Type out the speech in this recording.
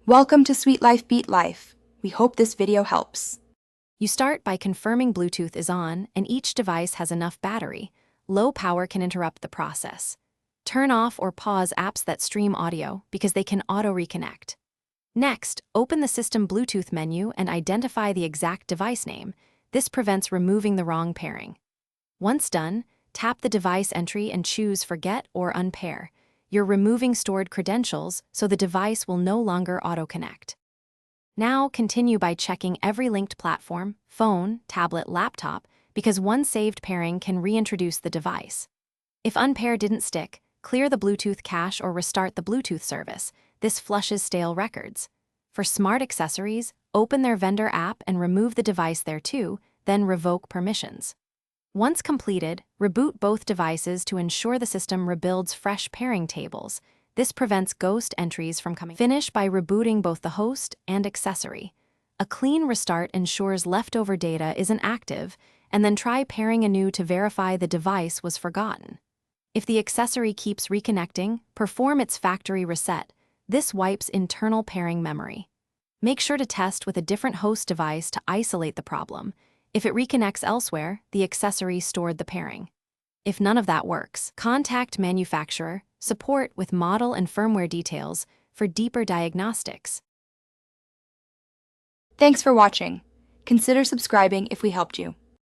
Welcome to Sweet Life Beat Life. We hope this video helps. You start by confirming Bluetooth is on and each device has enough battery. Low power can interrupt the process. Turn off or pause apps that stream audio because they can auto-reconnect. Next, open the System Bluetooth menu and identify the exact device name. This prevents removing the wrong pairing. Once done, tap the device entry and choose Forget or Unpair. You're removing stored credentials, so the device will no longer auto-connect. Now continue by checking every linked platform, phone, tablet, laptop, because one saved pairing can reintroduce the device. If Unpair didn't stick, clear the Bluetooth cache or restart the Bluetooth service. This flushes stale records. For smart accessories, open their vendor app and remove the device there too, then revoke permissions. Once completed, reboot both devices to ensure the system rebuilds fresh pairing tables. This prevents ghost entries from coming. Finish by rebooting both the host and accessory. A clean restart ensures leftover data isn't active, and then try pairing anew to verify the device was forgotten. If the accessory keeps reconnecting, perform its factory reset. This wipes internal pairing memory. Make sure to test with a different host device to isolate the problem. If it reconnects elsewhere, the accessory stored the pairing. If none of that works, contact manufacturer support with model and firmware details for deeper diagnostics. Thanks for watching. Consider subscribing if we helped you.